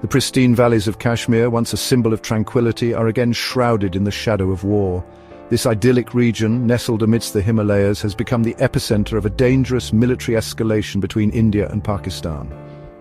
The pristine valleys of Kashmir, once a symbol of tranquility, are again shrouded in the shadow of war. This idyllic region, nestled amidst the Himalayas, has become the epicenter of a dangerous military escalation between India and Pakistan.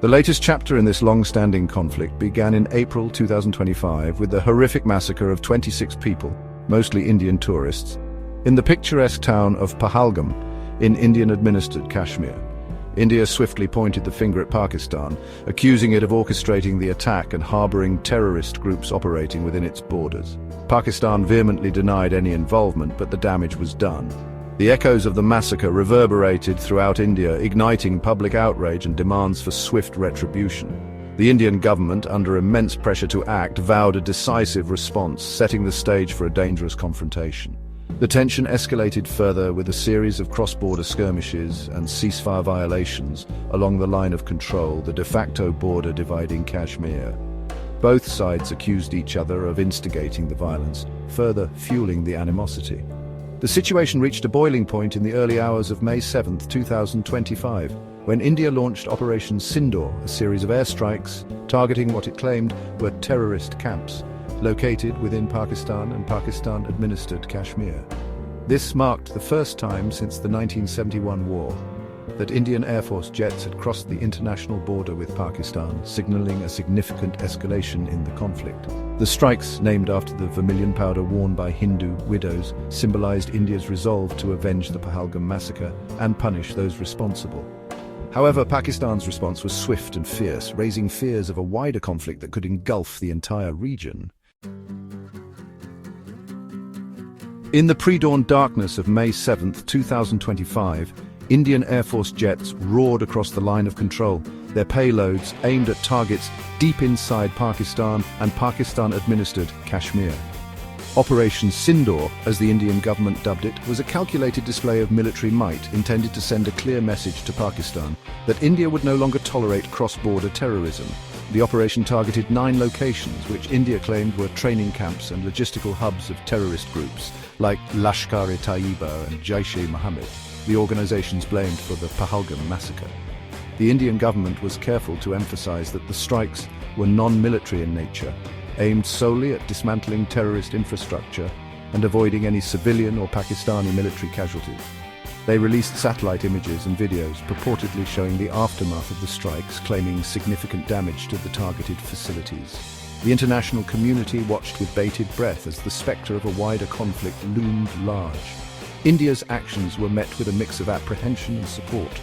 The latest chapter in this long-standing conflict began in April 2025 with the horrific massacre of 26 people, mostly Indian tourists, in the picturesque town of Pahalgam, in Indian-administered Kashmir. India swiftly pointed the finger at Pakistan, accusing it of orchestrating the attack and harboring terrorist groups operating within its borders. Pakistan vehemently denied any involvement, but the damage was done. The echoes of the massacre reverberated throughout India, igniting public outrage and demands for swift retribution. The Indian government, under immense pressure to act, vowed a decisive response, setting the stage for a dangerous confrontation. The tension escalated further with a series of cross-border skirmishes and ceasefire violations along the line of control, the de facto border dividing Kashmir. Both sides accused each other of instigating the violence, further fueling the animosity. The situation reached a boiling point in the early hours of May 7, 2025, when India launched Operation Sindoor, a series of airstrikes targeting what it claimed were terrorist camps located within Pakistan and Pakistan-administered Kashmir. This marked the first time since the 1971 war that Indian Air Force jets had crossed the international border with Pakistan, signaling a significant escalation in the conflict. The strikes, named after the vermilion powder worn by Hindu widows, symbolized India's resolve to avenge the Pahalgam massacre and punish those responsible. However, Pakistan's response was swift and fierce, raising fears of a wider conflict that could engulf the entire region. In the pre-dawn darkness of May 7, 2025, Indian Air Force jets roared across the line of control, their payloads aimed at targets deep inside Pakistan and Pakistan-administered Kashmir. Operation Sindoor, as the Indian government dubbed it, was a calculated display of military might intended to send a clear message to Pakistan that India would no longer tolerate cross-border terrorism. The operation targeted 9 locations, which India claimed were training camps and logistical hubs of terrorist groups, like Lashkar-e-Taiba and Jaish-e-Mohammed, the organizations blamed for the Pahalgam massacre. The Indian government was careful to emphasize that the strikes were non-military in nature, aimed solely at dismantling terrorist infrastructure and avoiding any civilian or Pakistani military casualties. They released satellite images and videos purportedly showing the aftermath of the strikes, claiming significant damage to the targeted facilities. The international community watched with bated breath as the specter of a wider conflict loomed large. India's actions were met with a mix of apprehension and support.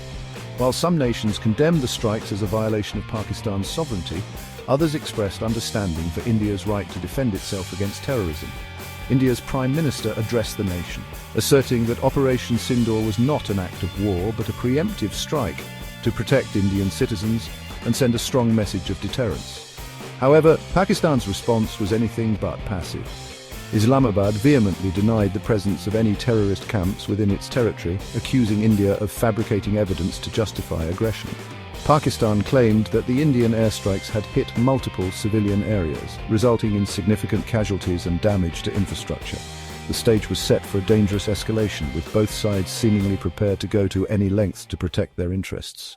While some nations condemned the strikes as a violation of Pakistan's sovereignty, others expressed understanding for India's right to defend itself against terrorism. India's Prime Minister addressed the nation, asserting that Operation Sindoor was not an act of war but a preemptive strike to protect Indian citizens and send a strong message of deterrence. However, Pakistan's response was anything but passive. Islamabad vehemently denied the presence of any terrorist camps within its territory, accusing India of fabricating evidence to justify aggression. Pakistan claimed that the Indian airstrikes had hit multiple civilian areas, resulting in significant casualties and damage to infrastructure. The stage was set for a dangerous escalation, with both sides seemingly prepared to go to any lengths to protect their interests.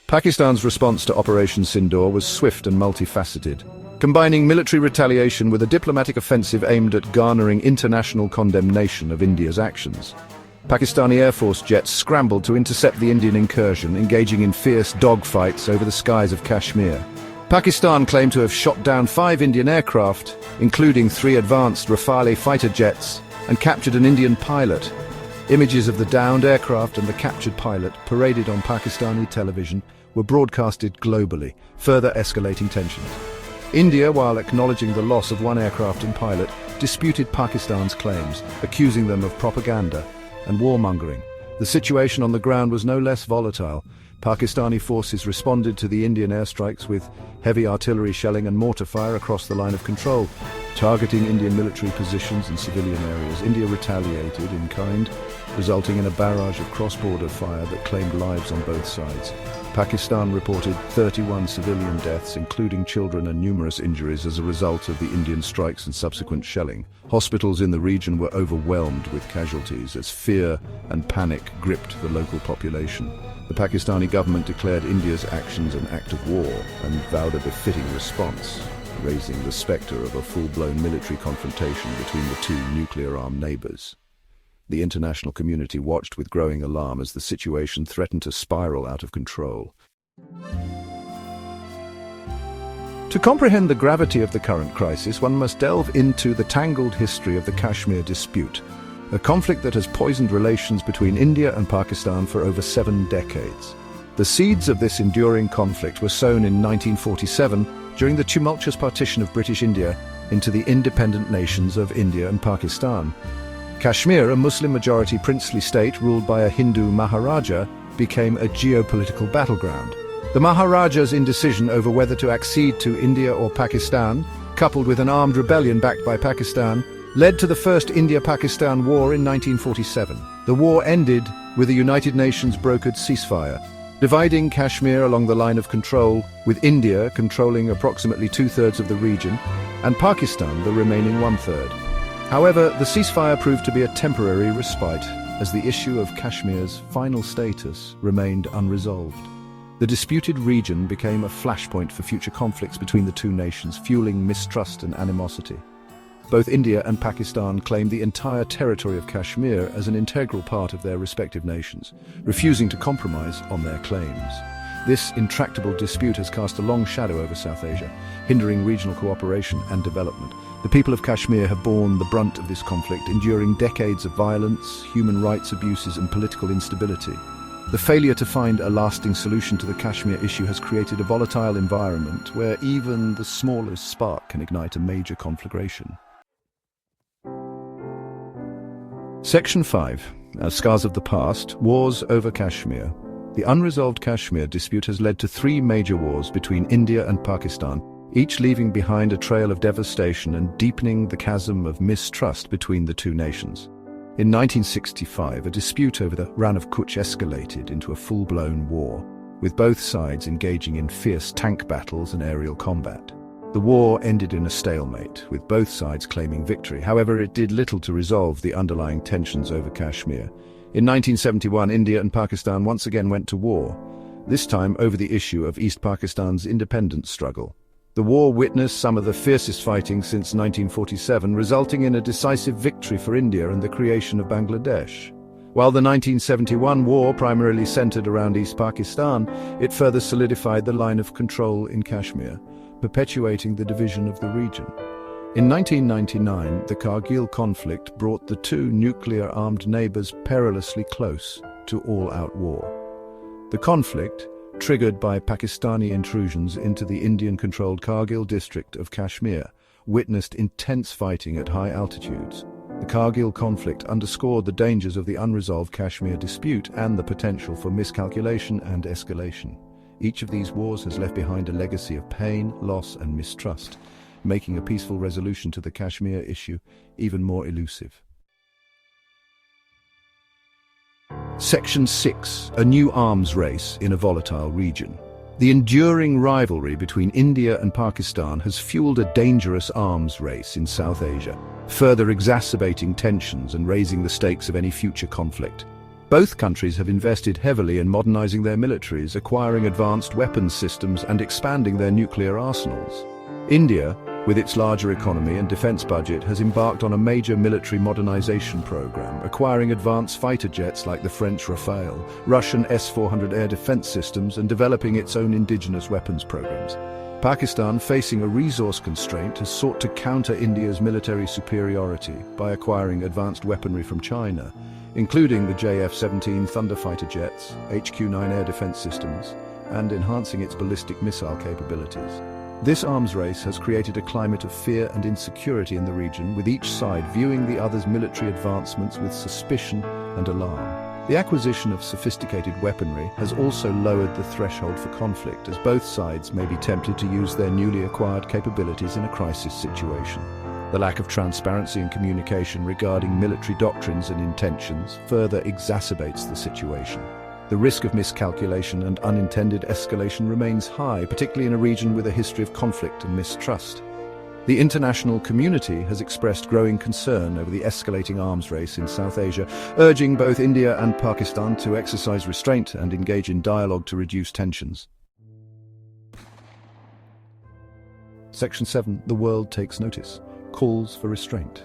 Pakistan's response to Operation Sindoor was swift and multifaceted, combining military retaliation with a diplomatic offensive aimed at garnering international condemnation of India's actions. Pakistani Air Force jets scrambled to intercept the Indian incursion, engaging in fierce dogfights over the skies of Kashmir. Pakistan claimed to have shot down 5 Indian aircraft, including 3 advanced Rafale fighter jets, and captured an Indian pilot. Images of the downed aircraft and the captured pilot, paraded on Pakistani television, were broadcasted globally, further escalating tensions. India, while acknowledging the loss of 1 aircraft and pilot, disputed Pakistan's claims, accusing them of propaganda and warmongering. The situation on the ground was no less volatile. Pakistani forces responded to the Indian airstrikes with heavy artillery shelling and mortar fire across the line of control, targeting Indian military positions and civilian areas. India retaliated in kind, resulting in a barrage of cross-border fire that claimed lives on both sides. Pakistan reported 31 civilian deaths, including children, and numerous injuries as a result of the Indian strikes and subsequent shelling. Hospitals in the region were overwhelmed with casualties as fear and panic gripped the local population. The Pakistani government declared India's actions an act of war and vowed a befitting response, raising the spectre of a full-blown military confrontation between the two nuclear-armed neighbors. The international community watched with growing alarm as the situation threatened to spiral out of control. To comprehend the gravity of the current crisis, one must delve into the tangled history of the Kashmir dispute, a conflict that has poisoned relations between India and Pakistan for over 7 decades. The seeds of this enduring conflict were sown in 1947 during the tumultuous partition of British India into the independent nations of India and Pakistan. Kashmir, a Muslim-majority princely state ruled by a Hindu Maharaja, became a geopolitical battleground. The Maharaja's indecision over whether to accede to India or Pakistan, coupled with an armed rebellion backed by Pakistan, led to the First India-Pakistan War in 1947. The war ended with a United Nations brokered ceasefire, dividing Kashmir along the line of control, with India controlling approximately 2/3 of the region, and Pakistan the remaining 1/3. However, the ceasefire proved to be a temporary respite, as the issue of Kashmir's final status remained unresolved. The disputed region became a flashpoint for future conflicts between the two nations, fueling mistrust and animosity. Both India and Pakistan claimed the entire territory of Kashmir as an integral part of their respective nations, refusing to compromise on their claims. This intractable dispute has cast a long shadow over South Asia, hindering regional cooperation and development. The people of Kashmir have borne the brunt of this conflict, enduring decades of violence, human rights abuses, and political instability. The failure to find a lasting solution to the Kashmir issue has created a volatile environment where even the smallest spark can ignite a major conflagration. Section 5. As Scars of the Past, Wars over Kashmir. The unresolved Kashmir dispute has led to 3 major wars between India and Pakistan, each leaving behind a trail of devastation and deepening the chasm of mistrust between the two nations. In 1965, a dispute over the Rann of Kutch escalated into a full-blown war, with both sides engaging in fierce tank battles and aerial combat. The war ended in a stalemate, with both sides claiming victory. However, it did little to resolve the underlying tensions over Kashmir. In 1971, India and Pakistan once again went to war, this time over the issue of East Pakistan's independence struggle. The war witnessed some of the fiercest fighting since 1947, resulting in a decisive victory for India and the creation of Bangladesh. While the 1971 war primarily centered around East Pakistan, it further solidified the line of control in Kashmir, perpetuating the division of the region. In 1999, the Kargil conflict brought the two nuclear-armed neighbors perilously close to all-out war. The conflict, triggered by Pakistani intrusions into the Indian-controlled Kargil district of Kashmir, witnessed intense fighting at high altitudes. The Kargil conflict underscored the dangers of the unresolved Kashmir dispute and the potential for miscalculation and escalation. Each of these wars has left behind a legacy of pain, loss, and mistrust, making a peaceful resolution to the Kashmir issue even more elusive. Section 6. A new arms race in a volatile region. The enduring rivalry between India and Pakistan has fueled a dangerous arms race in South Asia, further exacerbating tensions and raising the stakes of any future conflict. Both countries have invested heavily in modernizing their militaries, acquiring advanced weapons systems, and expanding their nuclear arsenals. India, with its larger economy and defense budget, has embarked on a major military modernization program, acquiring advanced fighter jets like the French Rafale, Russian S-400 air defense systems, and developing its own indigenous weapons programs. Pakistan, facing a resource constraint, has sought to counter India's military superiority by acquiring advanced weaponry from China, including the JF-17 Thunder fighter jets, HQ-9 air defense systems, and enhancing its ballistic missile capabilities. This arms race has created a climate of fear and insecurity in the region, with each side viewing the other's military advancements with suspicion and alarm. The acquisition of sophisticated weaponry has also lowered the threshold for conflict, as both sides may be tempted to use their newly acquired capabilities in a crisis situation. The lack of transparency and communication regarding military doctrines and intentions further exacerbates the situation. The risk of miscalculation and unintended escalation remains high, particularly in a region with a history of conflict and mistrust. The international community has expressed growing concern over the escalating arms race in South Asia, urging both India and Pakistan to exercise restraint and engage in dialogue to reduce tensions. Section 7. The world takes notice. Calls for restraint.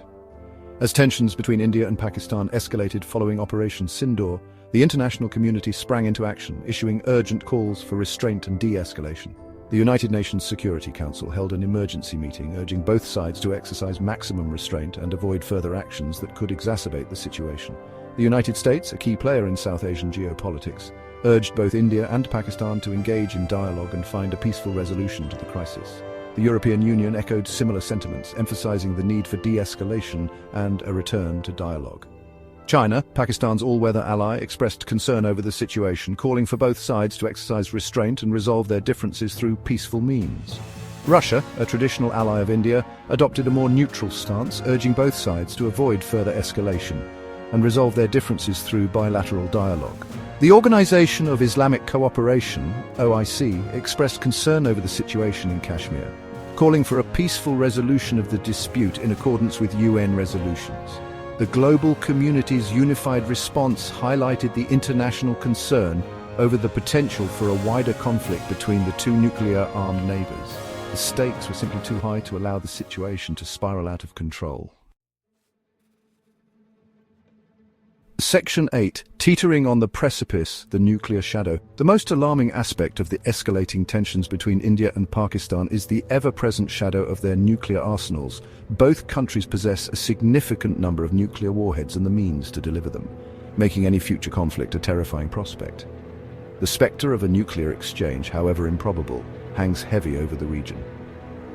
As tensions between India and Pakistan escalated following Operation Sindoor, the international community sprang into action, issuing urgent calls for restraint and de-escalation. The United Nations Security Council held an emergency meeting urging both sides to exercise maximum restraint and avoid further actions that could exacerbate the situation. The United States, a key player in South Asian geopolitics, urged both India and Pakistan to engage in dialogue and find a peaceful resolution to the crisis. The European Union echoed similar sentiments, emphasizing the need for de-escalation and a return to dialogue. China, Pakistan's all-weather ally, expressed concern over the situation, calling for both sides to exercise restraint and resolve their differences through peaceful means. Russia, a traditional ally of India, adopted a more neutral stance, urging both sides to avoid further escalation and resolve their differences through bilateral dialogue. The Organization of Islamic Cooperation, OIC, expressed concern over the situation in Kashmir, calling for a peaceful resolution of the dispute in accordance with UN resolutions. The global community's unified response highlighted the international concern over the potential for a wider conflict between the two nuclear-armed neighbors. The stakes were simply too high to allow the situation to spiral out of control. Section 8. Teetering on the precipice, the nuclear shadow. The most alarming aspect of the escalating tensions between India and Pakistan is the ever-present shadow of their nuclear arsenals. Both countries possess a significant number of nuclear warheads and the means to deliver them, making any future conflict a terrifying prospect. The spectre of a nuclear exchange, however improbable, hangs heavy over the region.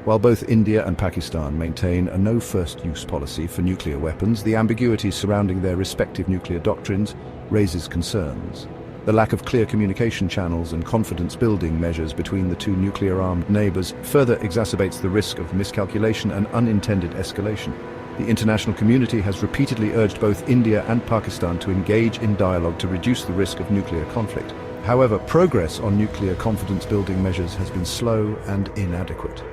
While both India and Pakistan maintain a no-first-use policy for nuclear weapons, the ambiguity surrounding their respective nuclear doctrines raises concerns. The lack of clear communication channels and confidence-building measures between the two nuclear-armed neighbors further exacerbates the risk of miscalculation and unintended escalation. The international community has repeatedly urged both India and Pakistan to engage in dialogue to reduce the risk of nuclear conflict. However, progress on nuclear confidence-building measures has been slow and inadequate.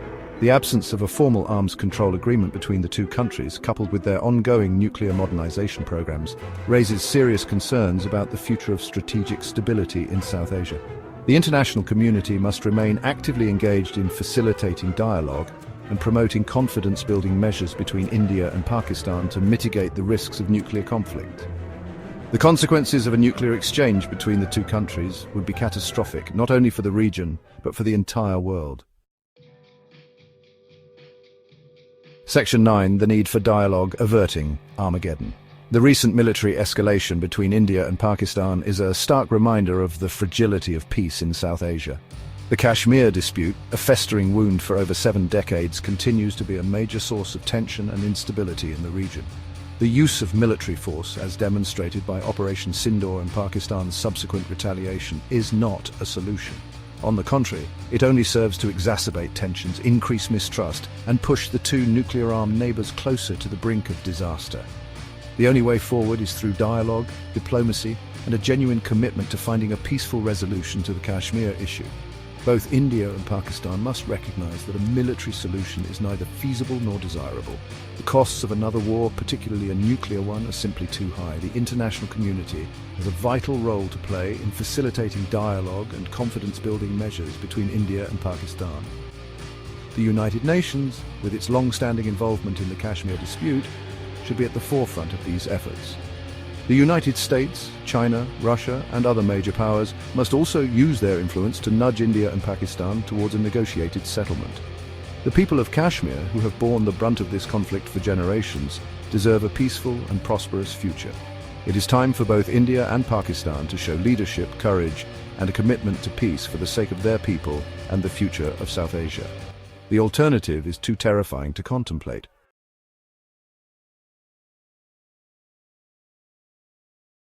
The absence of a formal arms control agreement between the two countries, coupled with their ongoing nuclear modernization programs, raises serious concerns about the future of strategic stability in South Asia. The international community must remain actively engaged in facilitating dialogue and promoting confidence-building measures between India and Pakistan to mitigate the risks of nuclear conflict. The consequences of a nuclear exchange between the two countries would be catastrophic, not only for the region, but for the entire world. Section 9. The need for dialogue, averting Armageddon. The recent military escalation between India and Pakistan is a stark reminder of the fragility of peace in South Asia. The Kashmir dispute, a festering wound for over 7 decades, continues to be a major source of tension and instability in the region. The use of military force, as demonstrated by Operation Sindoor and Pakistan's subsequent retaliation, is not a solution. On the contrary, it only serves to exacerbate tensions, increase mistrust, and push the two nuclear-armed neighbors closer to the brink of disaster. The only way forward is through dialogue, diplomacy, and a genuine commitment to finding a peaceful resolution to the Kashmir issue. Both India and Pakistan must recognize that a military solution is neither feasible nor desirable. The costs of another war, particularly a nuclear one, are simply too high. The international community has a vital role to play in facilitating dialogue and confidence-building measures between India and Pakistan. The United Nations, with its long-standing involvement in the Kashmir dispute, should be at the forefront of these efforts. The United States, China, Russia, and other major powers must also use their influence to nudge India and Pakistan towards a negotiated settlement. The people of Kashmir, who have borne the brunt of this conflict for generations, deserve a peaceful and prosperous future. It is time for both India and Pakistan to show leadership, courage, and a commitment to peace for the sake of their people and the future of South Asia. The alternative is too terrifying to contemplate.